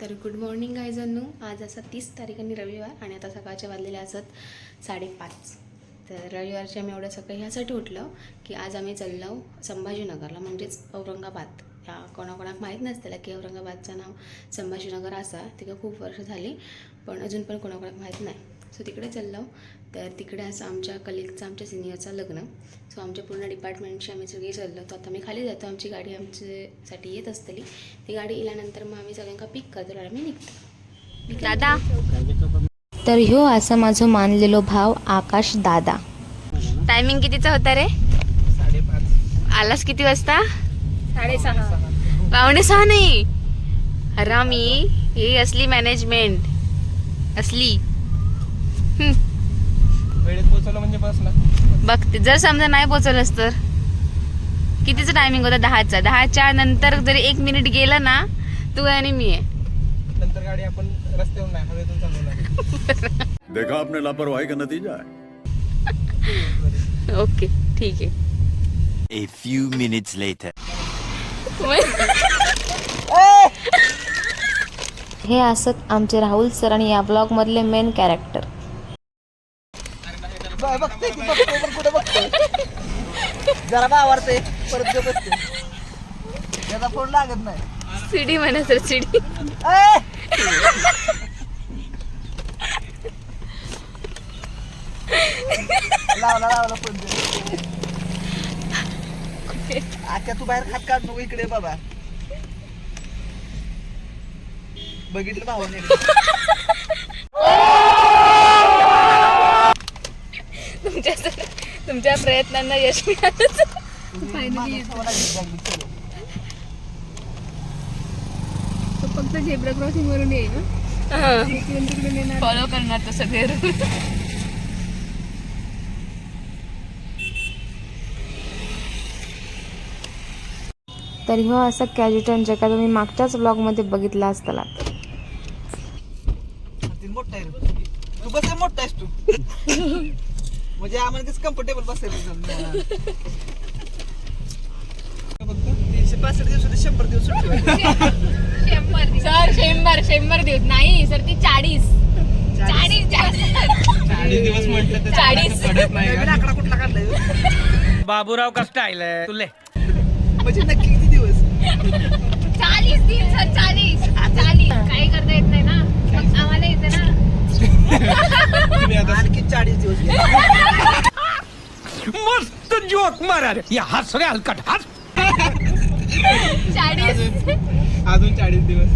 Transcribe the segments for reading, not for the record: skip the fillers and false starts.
तर good morning गायजांनो. आज असा 30 तारीख आणि रविवार आणि आता सकाळच्या वाजलेले असत 5:30. तर रविवारच्या आम्ही एवढ्या सकाळी ह्यासाठी उठलो की आज आम्ही चाललो संभाजीनगरला, म्हणजेच औरंगाबाद. या कोणाकोणाक माहीत नसतेला की औरंगाबादचं नाव संभाजीनगर असा. तिकडे खूप वर्ष झाली पण अजून पण कोणाकोणाक माहीत नाही. सो तिकडे चाललो. तर तिकडे असं आमच्या कलिगचं, आमच्या सिनियरचं लग्न. सो आमच्या पूर्ण डिपार्टमेंटची आम्ही सगळी चाललो. तर आता मी खाली जातो. आमची गाडी आमच्यासाठी येत असतली. ती गाडी इल्यानंतर मग आम्ही सगळ्यांना पिक करतो आणि आम्ही निघतो. दादा तर ह्यो असा माझो मानलेलो भाव आकाश दादा. टायमिंग कितीचा होता रे? 5:30. आलास किती वाजता? 6:30. 5:45 नाही. हरामी, ही असली मॅनेजमेंट असली. वेळेत पोहोचवलं म्हणजे बस ना. बघ, जर समजा नाही पोचवलंस तर कितीचा टायमिंग होता? 10चा. 10च्या नंतर जरी 1 मिनिट गेलं ना, तू आणि मी आहे. नंतर गाडी आपण रस्त्यावर नाही, हवेतून चालवणार. देखा आपने लापरवाही का नतीजा है. ओके, ठीक आहे. A few minutes later. हे असत आमचे राहुल सर आणि या ब्लॉग मधले मेन कॅरेक्टर. बघते की बघतो पण कुठे बघतोय. जरा आवडते परत जो बसते. त्याचा फोन लागत नाही. सीडी म्हणा सर, सीडी. लावला फोन. आख्या तू बाहेर खात काढ नको, इकडे बाबा. बघितलं भावाने. तुमच्या प्रयत्नांना यश मिळालं. फक्त झेब्रा क्रॉसिंग वरून येईल ना. फॉलो करणार तो सगळे. तर ह्यो असा कॅजिटन जे का तुम्ही मागच्याच ब्लॉग मध्ये बघितला असताला. मोठा आहे रे. तू बस मोठा आहेस तू. म्हणजे आम्हाला कसं कम्फर्टेबल बसायला. 365 दिवस 100 दिवस सुट्टी. सर 100 दिवस नाही सर, ती 40 दिवस म्हटलं तर 40. नवीन आकडा कुठला काढलाय? बाबूराव का स्टाईल आहे तुले. म्हणजे नक्की किती दिवस? 40 दिन सर, 40. काही करता येत नाही ना, मग आम्हाला येते ना. आणखी 40 दिवस. मस्त जोक मारा रे. या हस रे हलकट हस. 40. अजून 40 दिवस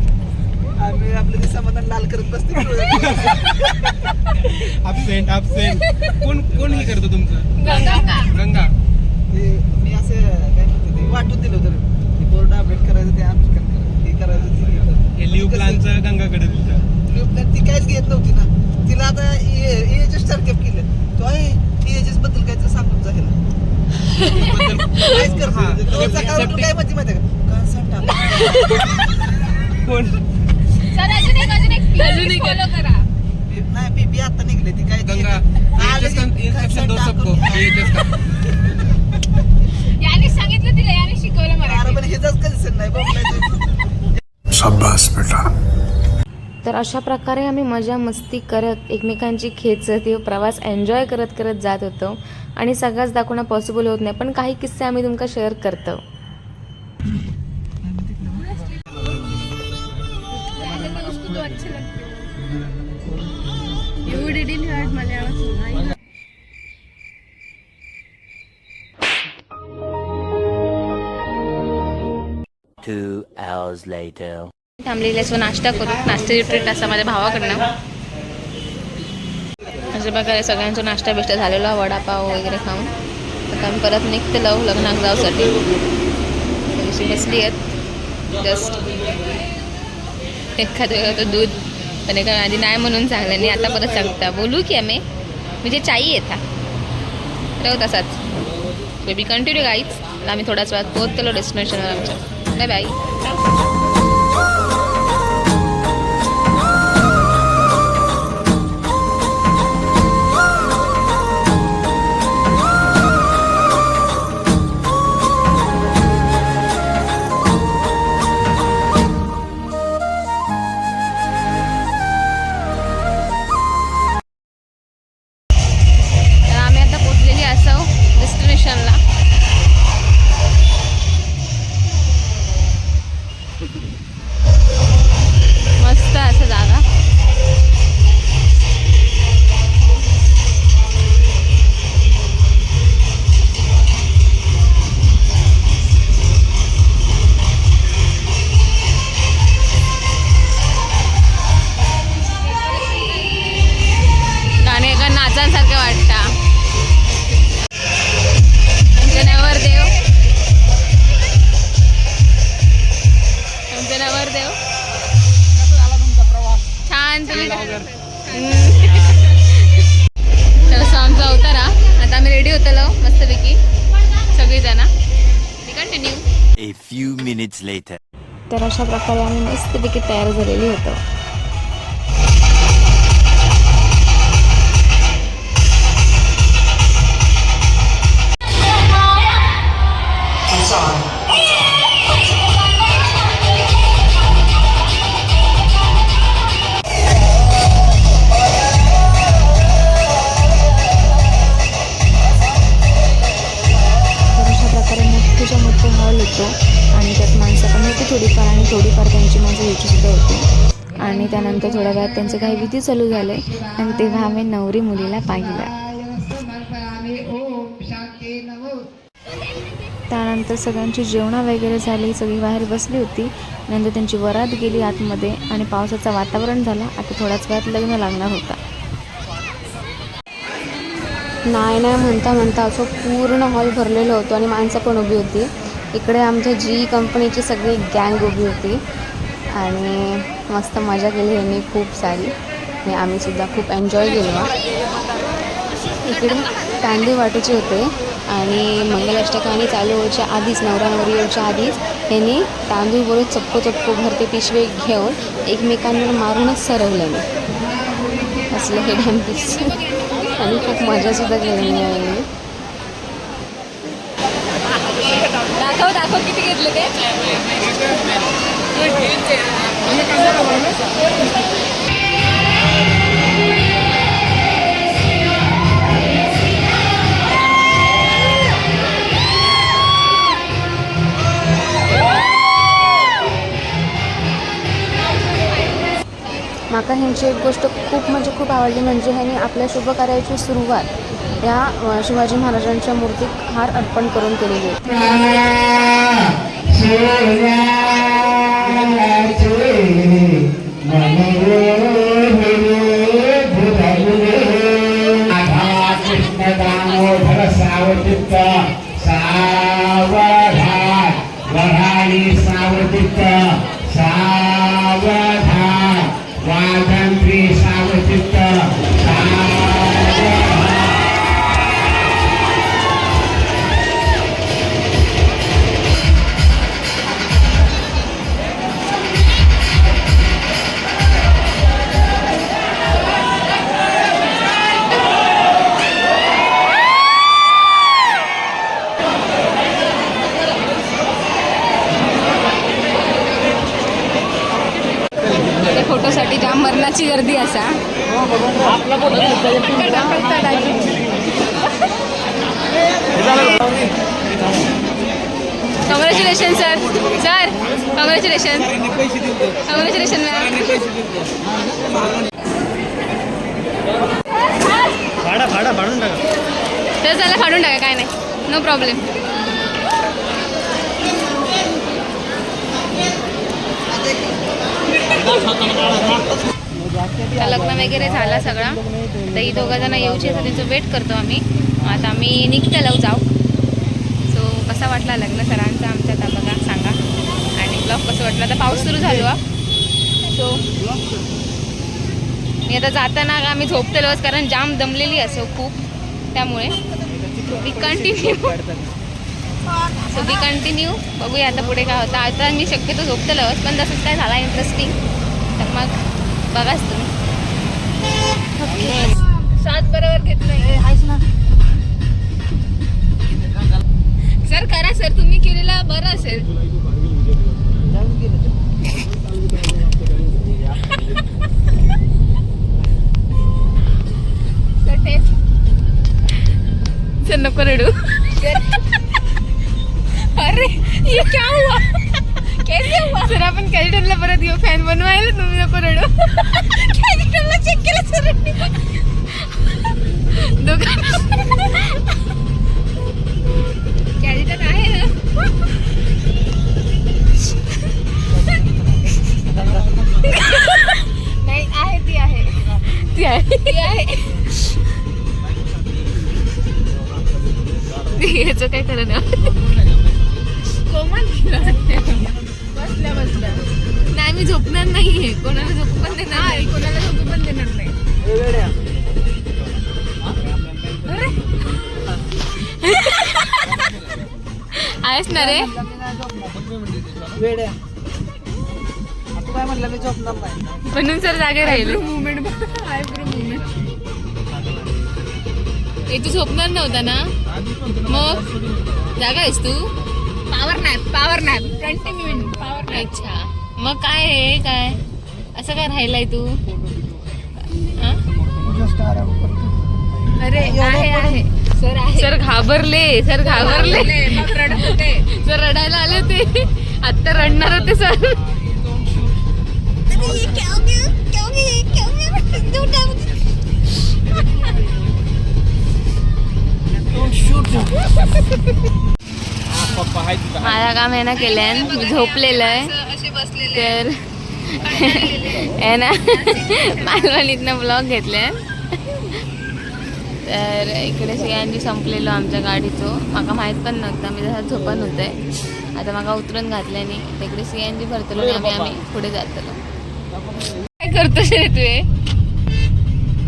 आम्ही आपलं ते समाधान लाल करत बसतो. ऍबसेंट कोण हे करतो तुमचं? गंगा. मी असं काय म्हणते ते वाटून दिलं होतं. बोर्ड अपडेट करायचं, ते आमचं हे करायचं. हे लिव्ह प्लॅनचं गंगाकडे दिलं. ती काहीच घेत नव्हती ना. तिला आता EHS सारखे केलं. तो EHS बद्दल काहीतरी सांगून जाईल. काहीच करतो. सकाळ उठून काय म्हणते माहिती कोण? सर अजून एक फॉलो करा. नाही पीपी आता निघले. ती काय गंगा इन्स्ट्रक्शन दो सबको. याने सांगितलं तिला, याने शिकवलं मला. पण हेच कधी नाही बघ. शाबाश बेटा. तर अशा प्रकारे आम्ही मजा मस्ती करत एकमेकांची खेचत हे प्रवास एन्जॉय करत करत जात होतो. आणि सगळ्याच दाखवणं पॉसिबल होत नाही, पण काही किस्से आम्ही तुमका शेअर करतो. You didn't hurt Malayalam. 2 hours later. थांबलेल्या सो नाश्ता करू. नाश्त्याची ट्रीट असा माझ्या भावाकडनं. अशा प्रकारे सगळ्यांचा नाश्ता बिष्टा झालेला, वडापाव वगैरे खाऊन आता आम्ही परत निघतलो लग्नाक जाऊसाठी. थोडीशी बसली आहेत जस्ट. एखादं होतं दूध, पण एका आधी नाही म्हणून सांगलं नाही, आता परत सांगता बोलू की आम्ही म्हणजे चाई येता राहू तसाच. बेबी कंटिन्यू गाईच. आम्ही थोड्याच वेळात पोहोचलो डेस्टिनेशनवर आमच्या. Bye bye. वाटतंय हो? झाला तुमचा प्रवास? छान तुम्ही तर असं आमचा अवतारा. आता आम्ही रेडी होतलो मस्तपैकी सगळीजण. Continue. A few minutes later. तर अशा प्रकारे आम्ही मस्तपैकी तयार झालेली होतो. मोठे हॉल होतो आणि त्यात माणसं पण होती थोडीफार आणि थोडीफार त्यांची माणसं यायची सुद्धा होती. आणि त्यानंतर थोड्या वेळात त्यांचे काही विधी चालू झाले आणि तेव्हा आम्ही नवरी मुलीला पाहिलं. त्यानंतर सगळ्यांची जेवणं वगैरे झाली, सगळी बाहेर बसली होती. नंतर त्यांची वरात गेली आतमध्ये आणि पावसाचं वातावरण झालं. आता थोड्याच वेळात लग्न लागणार होता. नाही म्हणता म्हणता असं पूर्ण हॉल भरलेलं होतं आणि माणसं पण उभी होती. इकडे आमच्या जी कंपनीची सगळी गँग उभी होती आणि मस्त मजा केली यांनी खूप सारी आणि आम्हीसुद्धा खूप एन्जॉय केलं. इकडे तांदूळ वाटायचे होते आणि मंगलाष्टकाने चालू व्हायच्या आधीच, नवरा नवरी यायच्या आधीच यांनी तांदूळ बरोबर चप्पो भरते पिशवे घेऊन एकमेकांवर मारूनच सरवल्याने असलं हे डॅम्पिस. आणि खूप मजासुद्धा केली आहे. दाखव किती घेतले ते. माका ह्यांची एक गोष्ट खूप आवडली म्हणजे ह्यांनी आपल्या शुभ कार्याची सुरुवात या शिवाजी महाराजांच्या मूर्तीत हार अर्पण करून केलेली होती. फोटोसाठी जाम मरणाची गर्दी असा. Congratulation sir. Congratulation ma'am. फाडून टाका. तर चला फाडून टाका, काय नाही, नो प्रॉब्लेम. लग्न वगैरे झाला सगळा. तर ही दोघं जण येऊचे तर त्यांचं वेट करतो आम्ही. आता आम्ही निघतो जाऊ. सो कसा वाटला लग्न सरांचा आमच्या आता बघा सांगा. आणि ब्लॉग कसं वाटलं. आता पाऊस सुरू झालो. सो मी आता जाताना आम्ही झोपतेलोच कारण जाम दमलेली असो खूप. त्यामुळे वी कंटिन्यू बघूया आता पुढे काय होतं. आता मी शक्यतो झोपतेलोच पण तसंच काय झाला इंटरेस्टिंग तर मग बघाच तुम्ही. सात बरोबर घेतलं आहेस ना सर. करा सर, तुम्ही केलेला बरं असेल. सर नको रडू. अरे ये क्या हुआ, कैसे हुआ सर. आपण कॅरिटनला परत घेऊ फॅन बनवायला. तुम्ही नको रडू. कॅरिटनला चेक केलं सर दुकान. कॅरिटन आहे ना. नाही आहे, ती आहे. याचं काय करणार. कोमल बसल्या नाही. मी झोपणार नाहीये, कोणाला झोपू पण देणार नाही. कोणाला झोपू पण देणार नाही. वेड्या. आहेस ना रे? वेड्या. तू काय म्हटलं मी झोपणार नाही. म्हणून सर जागे राहिले. Movement eyebrow movement. तू झोपणार नव्हता ना, मग जागा आहेस तू? Power nap 20 minute power nap. अच्छा, मग काय आहे काय असं काय राहिलाय तू? हा? अरे आहे सर आहे. सर घाबरले, सर घाबरले, मग रडत होते. सर रडायला आले होते, आत्ता रडणार होते सर. माझा काम आहे ना केल्यान झोपलेलं आहे तर आहे ना मालवणीतनं ब्लॉग घेतले. तर इकडे सगळ्यांनी संपलेलो आमच्या गाडीचो, माका माहीत पण नव्हता, मी जसा झोपन होते. आता माका उतरून घातल्याने तिकडे सगळ्यांनी भरतलो आणि आम्ही पुढे जातलो. काय करतोस रे तू?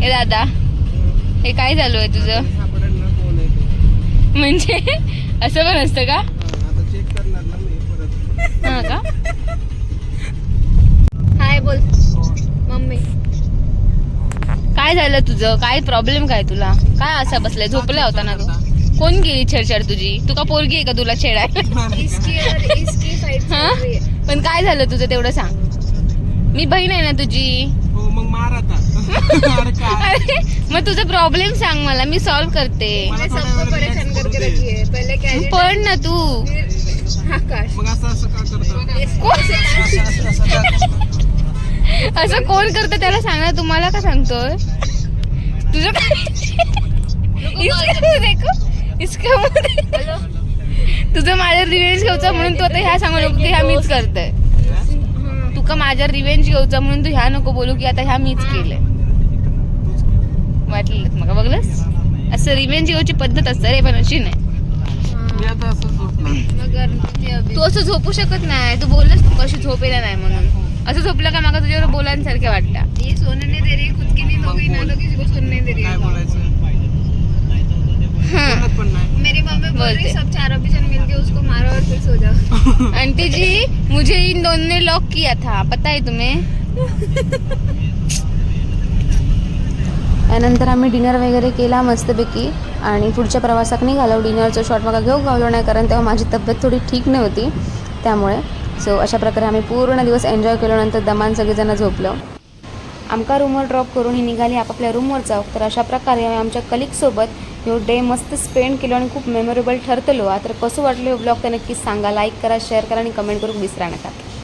हे दादा, हे काय चालू आहे तुझं? म्हणजे असं पण असतं का? हा का? हाय बोल मम्मी. काय झालं तुझं? काय प्रॉब्लेम काय तुला? काय असा बसलाय? झोपला होता ना तू? कोण गेली छेडछाड तुझी? तू का पोरगी आहे का तुला छेडायला? इसकी फाईट हा? पण काय झालं तुझं तेवढं सांग. मी बहीण आहे ना तुझी. मग मार आता. अरे मग तुझा प्रॉब्लेम सांग मला, मी सॉल्व्ह करते. सबको परेशान करके रखी है. पहले क्या है? पण ना तू आकाश. मग असं का करतो? असं कोण करतं त्याला सांग ना. तुम्हाला का सांगतोय? तुझं काय तुझं माझ्यावर रिव्हेंज घ्यायचा म्हणून तू आता ह्या सांगू नको की ह्या मीच करतोय. तू का माझ्यावर रिव्हेंज घ्यायचा म्हणून तू ह्या नको बोलू की आता ह्या मीच केलंय. वाटलं मग बघलंस, असं रिव्हेंज घ्यायची पद्धत असते रे, पण अशी नाही. मी आता असं झोपणार. तू असं झोपू शकत नाही. तू बोललंस तू कशी झोपेला नाही म्हणून. असं झोपलं का मागा तुझ्यावर बोलांसारखे वाटतं. ये सोने नहीं दे रही, खुद की नहीं लोगी ना तो किसी को सोने नहीं दे रही काय है. बोलायचं? हाँ. बोलत पण नाही. मेरी मम्मी बोल रही बोलते. सब चारों बिजन मिलके उसको मारो और फिर सो जाओ. आंटी जी, मुझे इन दोनों ने लॉक किया था, पता है तुम्हें? त्यानंतर आम्ही डिनर वगैरे केला मस्तपैकी आणि पुढच्या प्रवासाक निघालो. डिनरचं शॉट मला घेऊ गावलो नाही, कारण तेव्हा माझी तब्येत थोडी ठीक नव्हती त्यामुळे. सो अशा प्रकारे आम्ही पूर्ण दिवस एन्जॉय केलो. नंतर दमान सगळेजण झोपलो. आमका रूमवर ड्रॉप करून ही निघाली आपापल्या रूमवर जाऊ. तर अशा प्रकारे आम्ही आमच्या कलिगसोबत ह्यो डे मस्त स्पेंड केलो आणि खूप मेमोरेबल ठरतलो. तर कसं वाटलं हे ब्लॉग तर नक्कीच सांगा. लाईक करा, शेअर करा आणि कमेंट करून विसरा नका.